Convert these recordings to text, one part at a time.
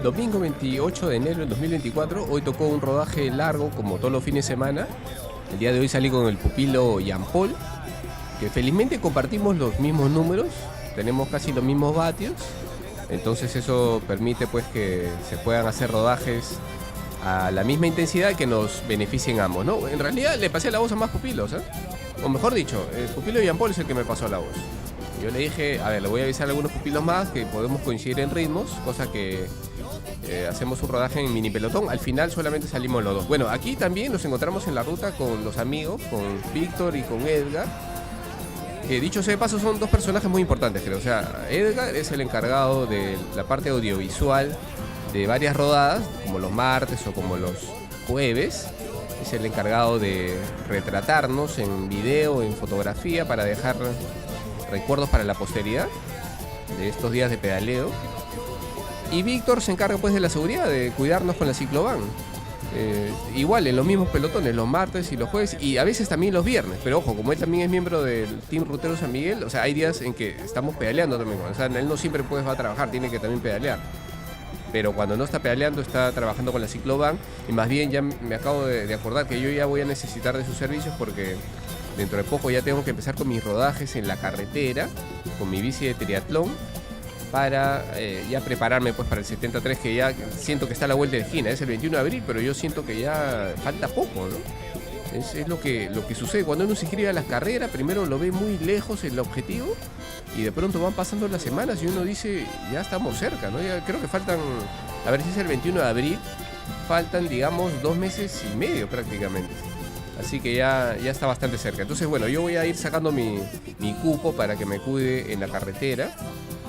domingo 28 de enero del 2024. Hoy tocó un rodaje largo, como todos los fines de semana. El día de hoy salí con el pupilo Jean Paul, que felizmente compartimos los mismos números, tenemos casi los mismos vatios. Entonces eso permite pues que se puedan hacer rodajes a la misma intensidad que nos beneficien ambos, ¿no? En realidad le pasé la voz a más pupilos, ¿eh? O mejor dicho, el pupilo Jean Paul es el que me pasó la voz. Yo le dije, a ver, le voy a avisar a algunos pupilos más que podemos coincidir en ritmos, cosa que hacemos un rodaje en mini pelotón. Al final solamente salimos los dos. Bueno, aquí también nos encontramos en la ruta con los amigos, con Víctor y con Edgar. Que dicho sea de paso, son dos personajes muy importantes, creo. O sea, Edgar es el encargado de la parte audiovisual de varias rodadas, como los martes o como los jueves. Es el encargado de retratarnos en video, en fotografía, para dejar recuerdos para la posteridad de estos días de pedaleo. Y Víctor se encarga pues de la seguridad, de cuidarnos con la ciclován. Igual en los mismos pelotones, los martes y los jueves, y a veces también los viernes. Pero ojo, como él también es miembro del Team Rutero San Miguel, o sea, hay días en que estamos pedaleando también. O sea, él no siempre pues va a trabajar, tiene que también pedalear. Pero cuando no está pedaleando, está trabajando con la ciclován. Y más bien ya me acabo de acordar que yo ya voy a necesitar de sus servicios, porque dentro de poco ya tengo que empezar con mis rodajes en la carretera, con mi bici de triatlón, para ya prepararme pues para el 73, que ya siento que está a la vuelta de la esquina. Es el 21 de abril, pero yo siento que ya falta poco, ¿no? Es lo que sucede cuando uno se inscribe a las carreras. Primero lo ve muy lejos el objetivo, y de pronto van pasando las semanas y uno dice, ya estamos cerca, ¿no? Ya creo que faltan, a ver si es el 21 de abril, faltan digamos 2 meses y medio prácticamente. Así que ya está bastante cerca. Entonces bueno, yo voy a ir sacando mi cupo para que me cuide en la carretera.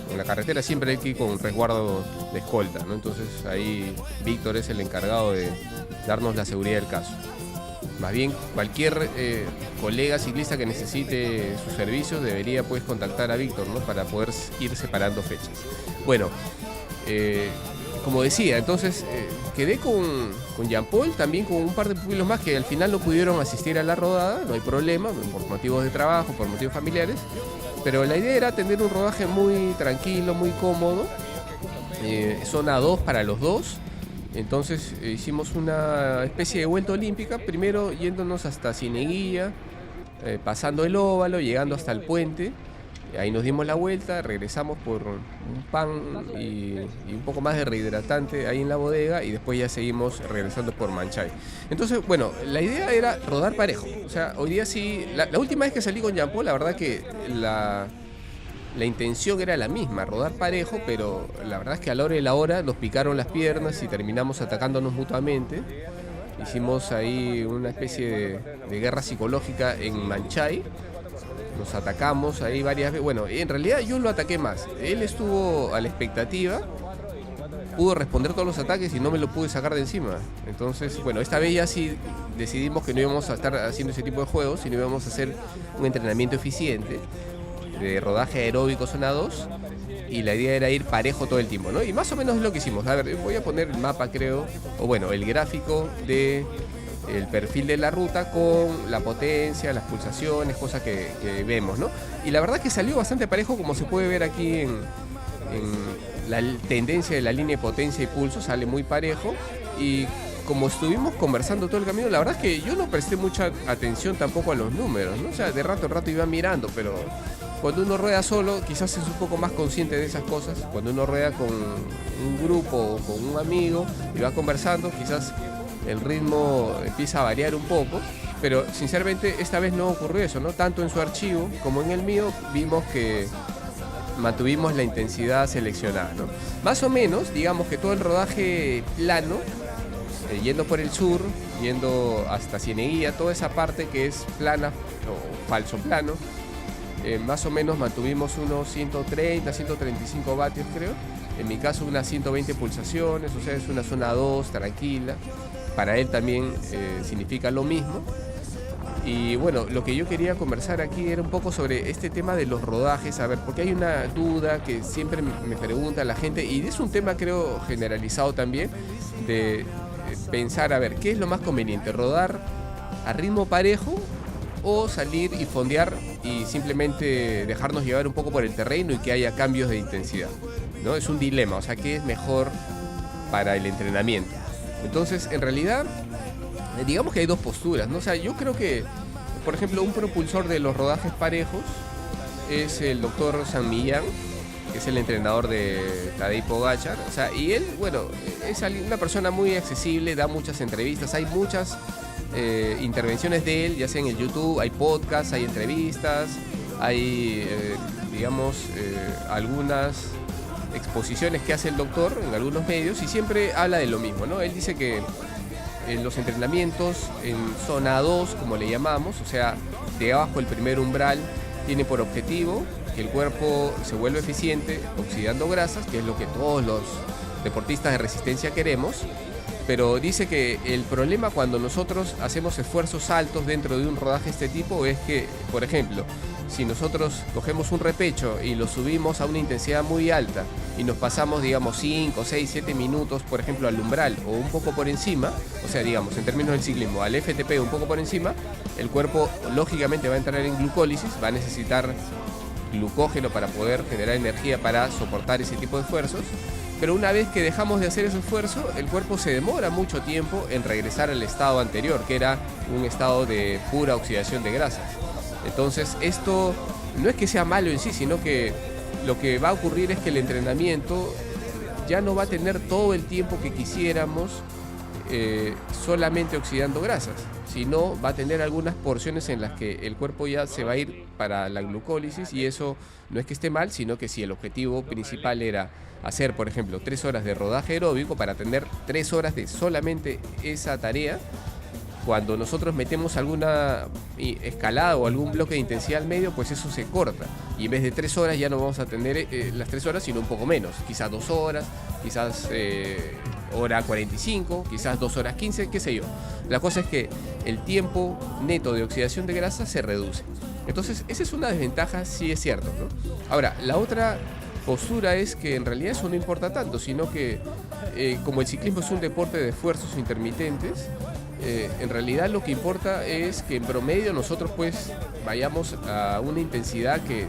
En la carretera siempre hay que ir con resguardo de escolta, ¿no? Entonces ahí Víctor es el encargado de darnos la seguridad del caso. Más bien, cualquier colega ciclista que necesite sus servicios debería pues contactar a Víctor, ¿no? Para poder ir separando fechas. Bueno, como decía, entonces quedé con Jean Paul, también con un par de pupilos más que al final no pudieron asistir a la rodada. No hay problema, por motivos de trabajo, por motivos familiares. Pero la idea era tener un rodaje muy tranquilo, muy cómodo. Zona 2 para los dos. Entonces hicimos una especie de vuelta olímpica, primero yéndonos hasta Cieneguilla, pasando el óvalo, llegando hasta el puente. Ahí nos dimos la vuelta, regresamos por un pan y un poco más de rehidratante ahí en la bodega, y después ya seguimos regresando por Manchay. Entonces, bueno, la idea era rodar parejo. O sea, hoy día sí, la última vez que salí con Jean Paul, la verdad que la intención era la misma, rodar parejo, pero la verdad es que a la hora de la hora nos picaron las piernas y terminamos atacándonos mutuamente. Hicimos ahí una especie de guerra psicológica en Manchay. Nos atacamos ahí varias veces. Bueno, en realidad yo lo ataqué más. Él estuvo a la expectativa, pudo responder todos los ataques y no me lo pude sacar de encima. Entonces, bueno, esta vez ya sí decidimos que no íbamos a estar haciendo ese tipo de juegos, sino íbamos a hacer un entrenamiento eficiente de rodaje aeróbico zona 2, y la idea era ir parejo todo el tiempo, ¿no? Y más o menos es lo que hicimos. A ver, voy a poner el mapa, creo, o bueno, el gráfico de el perfil de la ruta con la potencia, las pulsaciones, cosas que vemos, ¿no? Y la verdad que salió bastante parejo, como se puede ver aquí en la tendencia de la línea de potencia y pulso, sale muy parejo. Y como estuvimos conversando todo el camino, la verdad es que yo no presté mucha atención tampoco a los números, ¿no? O sea, de rato en rato iba mirando, pero cuando uno rueda solo, quizás es un poco más consciente de esas cosas. Cuando uno rueda con un grupo o con un amigo y va conversando, quizás el ritmo empieza a variar un poco, pero sinceramente esta vez no ocurrió eso, ¿no? Tanto en su archivo como en el mío vimos que mantuvimos la intensidad seleccionada, ¿no? Más o menos, digamos que todo el rodaje plano, yendo por el sur, yendo hasta Cieneguilla, toda esa parte que es plana o falso plano, más o menos mantuvimos unos 130, 135 vatios creo. En mi caso unas 120 pulsaciones, o sea, es una zona 2 tranquila. Para él también significa lo mismo. Y bueno, lo que yo quería conversar aquí era un poco sobre este tema de los rodajes, a ver, porque hay una duda que siempre me pregunta la gente, y es un tema creo generalizado también, de pensar, a ver, ¿qué es lo más conveniente? ¿Rodar a ritmo parejo o salir y fondear y simplemente dejarnos llevar un poco por el terreno y que haya cambios de intensidad? ¿No? Es un dilema, o sea, ¿qué es mejor para el entrenamiento. Entonces, en realidad, digamos que hay dos posturas, ¿no? O sea, yo creo que, por ejemplo, un propulsor de los rodajes parejos es el doctor San Millán, que es el entrenador de Tadej Pogačar. O sea, y él, bueno, es una persona muy accesible, da muchas entrevistas, hay muchas intervenciones de él, ya sea en el YouTube, hay podcasts, hay entrevistas, hay, algunas exposiciones que hace el doctor en algunos medios y siempre habla de lo mismo, ¿no? Él dice que en los entrenamientos en zona 2, como le llamamos, o sea, de abajo el primer umbral, tiene por objetivo que el cuerpo se vuelva eficiente oxidando grasas, que es lo que todos los deportistas de resistencia queremos. Pero dice que el problema cuando nosotros hacemos esfuerzos altos dentro de un rodaje de este tipo es que, por ejemplo, si nosotros cogemos un repecho y lo subimos a una intensidad muy alta y nos pasamos, 5, 6, 7 minutos, por ejemplo, al umbral o un poco por encima, o sea, en términos del ciclismo, al FTP un poco por encima, el cuerpo lógicamente va a entrar en glucólisis, va a necesitar glucógeno para poder generar energía para soportar ese tipo de esfuerzos. Pero una vez que dejamos de hacer ese esfuerzo, el cuerpo se demora mucho tiempo en regresar al estado anterior, que era un estado de pura oxidación de grasas. Entonces, esto no es que sea malo en sí, sino que lo que va a ocurrir es que el entrenamiento ya no va a tener todo el tiempo que quisiéramos solamente oxidando grasas, sino va a tener algunas porciones en las que el cuerpo ya se va a ir para la glucólisis, y eso no es que esté mal, sino que si el objetivo principal era hacer, por ejemplo, 3 horas de rodaje aeróbico para tener 3 horas de solamente esa tarea, cuando nosotros metemos alguna escalada o algún bloque de intensidad al medio, pues eso se corta. Y en vez de 3 horas ya no vamos a tener las 3 horas, sino un poco menos. Quizás 2 horas, quizás hora 45, quizás 2 horas 15, qué sé yo. La cosa es que el tiempo neto de oxidación de grasa se reduce. Entonces, esa es una desventaja, sí es cierto, ¿no? Ahora, la otra postura es que en realidad eso no importa tanto, sino que como el ciclismo es un deporte de esfuerzos intermitentes, en realidad lo que importa es que en promedio nosotros pues vayamos a una intensidad que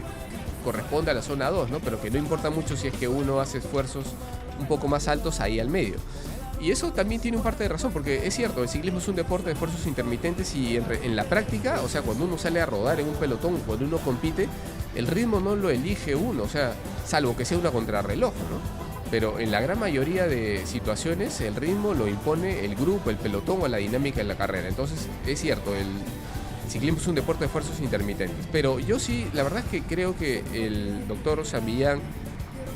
corresponde a la zona 2, ¿no? Pero que no importa mucho si es que uno hace esfuerzos un poco más altos ahí al medio. Y eso también tiene un parte de razón, porque es cierto, el ciclismo es un deporte de esfuerzos intermitentes y en la práctica, o sea, cuando uno sale a rodar en un pelotón, cuando uno compite, el ritmo no lo elige uno, o sea, salvo que sea una contrarreloj, ¿no? Pero en la gran mayoría de situaciones el ritmo lo impone el grupo, el pelotón o la dinámica en la carrera. Entonces, es cierto, el ciclismo es un deporte de esfuerzos intermitentes. Pero yo sí, la verdad es que creo que el doctor San Millán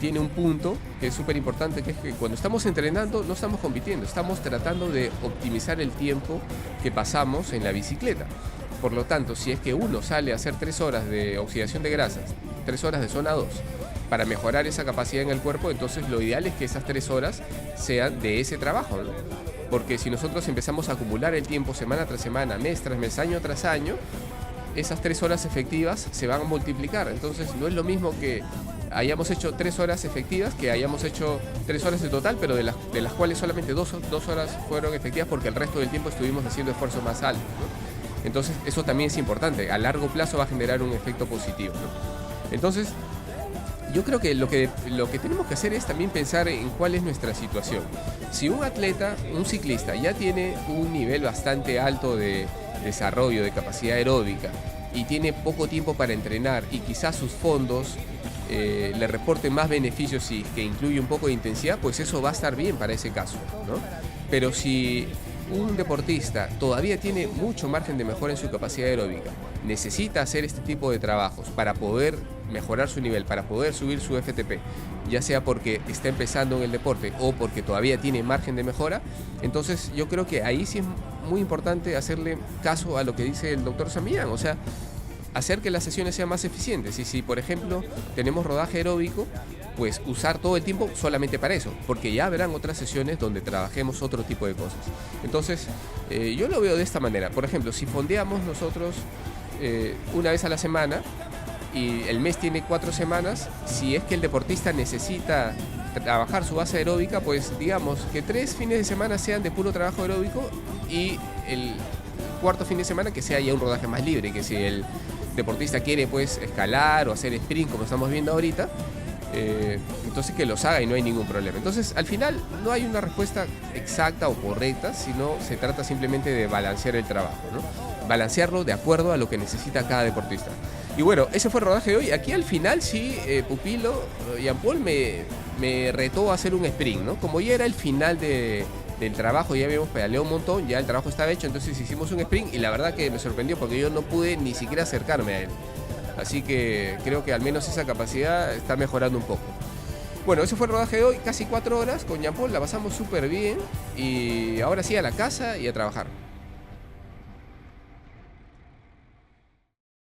tiene un punto que es súper importante, que es que cuando estamos entrenando no estamos compitiendo, estamos tratando de optimizar el tiempo que pasamos en la bicicleta. Por lo tanto, si es que uno sale a hacer 3 horas de oxidación de grasas, 3 horas de zona 2, para mejorar esa capacidad en el cuerpo, entonces lo ideal es que esas 3 horas sean de ese trabajo, ¿no? Porque si nosotros empezamos a acumular el tiempo semana tras semana, mes tras mes, año tras año, esas 3 horas efectivas se van a multiplicar. Entonces no es lo mismo que hayamos hecho 3 horas efectivas que hayamos hecho 3 horas en total, pero de las cuales solamente 2 horas fueron efectivas porque el resto del tiempo estuvimos haciendo esfuerzos más altos, ¿no? Entonces eso también es importante, a largo plazo va a generar un efecto positivo, ¿no? Entonces yo creo que lo que tenemos que hacer es también pensar en cuál es nuestra situación. Si un atleta, un ciclista, ya tiene un nivel bastante alto de desarrollo, de capacidad aeróbica, y tiene poco tiempo para entrenar, y quizás sus fondos le reporten más beneficios y que incluye un poco de intensidad, pues eso va a estar bien para ese caso, ¿no? Pero si un deportista todavía tiene mucho margen de mejora en su capacidad aeróbica, necesita hacer este tipo de trabajos para poder mejorar su nivel, para poder subir su FTP, ya sea porque está empezando en el deporte o porque todavía tiene margen de mejora, entonces yo creo que ahí sí es muy importante hacerle caso a lo que dice el doctor San Millán, o sea, hacer que las sesiones sean más eficientes. Y si, por ejemplo, tenemos rodaje aeróbico, pues usar todo el tiempo solamente para eso, porque ya habrán otras sesiones donde trabajemos otro tipo de cosas. Entonces, yo lo veo de esta manera. Por ejemplo, si fondeamos nosotros una vez a la semana y el mes tiene 4 semanas, si es que el deportista necesita trabajar su base aeróbica, pues digamos que 3 fines de semana sean de puro trabajo aeróbico y el cuarto fin de semana que sea ya un rodaje más libre, que si el deportista quiere pues escalar o hacer sprint como estamos viendo ahorita, Entonces que los haga y no hay ningún problema. Entonces al final no hay una respuesta exacta o correcta, sino se trata simplemente de balancear el trabajo, ¿no? Balancearlo de acuerdo a lo que necesita cada deportista. Y bueno, ese fue el rodaje de hoy. Aquí al final sí, Pupilo, Jean Paul me retó a hacer un sprint, ¿no? Como ya era el final del trabajo, ya habíamos pedaleado un montón, ya el trabajo estaba hecho, entonces hicimos un sprint y la verdad que me sorprendió porque yo no pude ni siquiera acercarme a él. Así que creo que al menos esa capacidad está mejorando un poco. Bueno, ese fue el rodaje de hoy, casi 4 horas con Jean Paul, la pasamos súper bien y ahora sí a la casa y a trabajar.